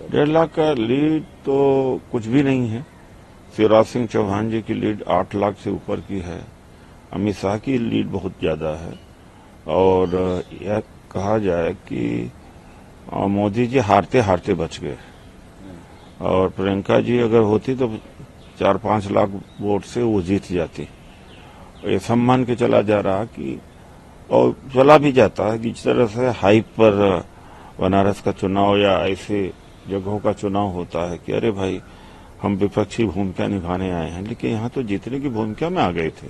1.5 लाख का लीड तो कुछ भी नहीं है। शिवराज सिंह चौहान जी की लीड 8 लाख से ऊपर की है। अमित शाह की लीड बहुत ज्यादा है। और यह कहा जाए कि मोदी जी हारते हारते बच गए और प्रियंका जी अगर होती तो 4-5 लाख वोट से वो जीत जाती। ये सब मान के चला जा रहा कि और चला भी जाता है कि जिस तरह से हाइप पर बनारस का चुनाव या ऐसे जगहों का चुनाव होता है कि अरे भाई हम विपक्षी भूमिका निभाने आए हैं, लेकिन यहाँ तो जीतने की भूमिका में आ गए थे।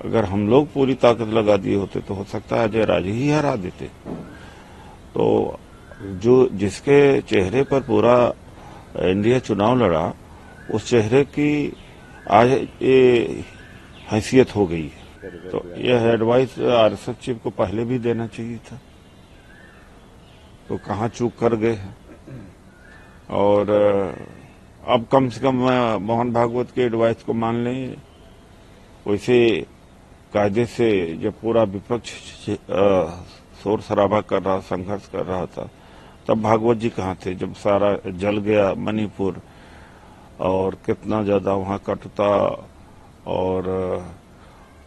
अगर हम लोग पूरी ताकत लगा दिए होते तो हो सकता है अजय राजे ही हरा देते। तो जो जिसके चेहरे पर पूरा इंडिया चुनाव लड़ा, उस चेहरे की आज ये हैसियत हो गई है। तो यह एडवाइस आरएसएस चीफ को पहले भी देना चाहिए था, तो कहाँ चूक कर गए हैं। और अब कम से कम मोहन भागवत के एडवाइस को मान लें। वैसे कायदे से जब पूरा विपक्ष शोर शराबा कर रहा, संघर्ष कर रहा था, तब भागवत जी कहाँ थे जब सारा जल गया मणिपुर और कितना ज्यादा वहां कटुता और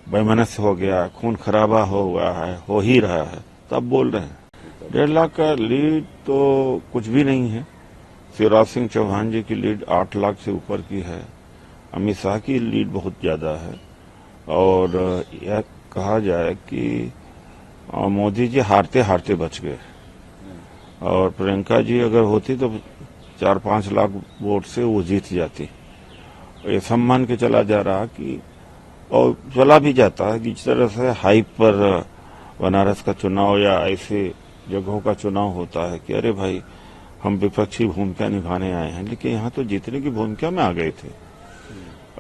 वैमनस्य हो गया, खून खराबा हो गया है, हो ही रहा है, तब बोल रहे हैं। 1.5 लाख का लीड तो कुछ भी नहीं है। शिवराज सिंह चौहान जी की लीड 8 लाख से ऊपर की है। अमित शाह की लीड बहुत ज्यादा है। और यह कहा जाए कि मोदी जी हारते हारते बच गए और प्रियंका जी अगर होती तो 4-5 लाख वोट से वो जीत जाती। ये सब मान के चला जा रहा कि और चला भी जाता है कि जिस तरह से हाइप पर बनारस का चुनाव या ऐसे जगहों का चुनाव होता है कि अरे भाई हम विपक्षी भूमिका निभाने आए हैं, लेकिन यहाँ तो जीतने की भूमिका में आ गए थे।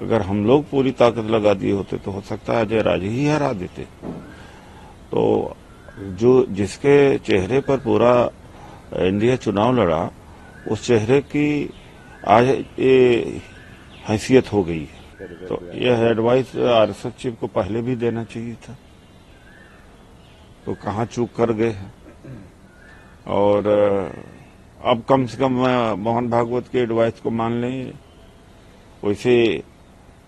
अगर हम लोग पूरी ताकत लगा दिए होते तो हो सकता है अजय राजे ही हरा देते। तो जो जिसके चेहरे पर पूरा इंडिया चुनाव लड़ा, उस चेहरे की आज ये हैसियत हो गई है। तो यह एडवाइस आरएसएस चीफ को पहले भी देना चाहिए था, तो कहाँ चूक कर गए हैं। और अब कम से कम मोहन भागवत के एडवाइस को मान लें। वैसे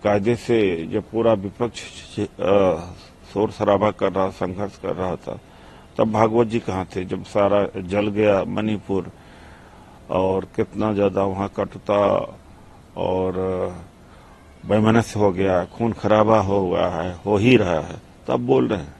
कायदे से जब पूरा विपक्ष शोर शराबा कर रहा, संघर्ष कर रहा था, तब भागवत जी कहाँ थे जब सारा जल गया मणिपुर और कितना ज्यादा वहां कटुता और वैमनस्य हो गया, खून खराबा हो गया है, हो ही रहा है, तब बोल रहे हैं।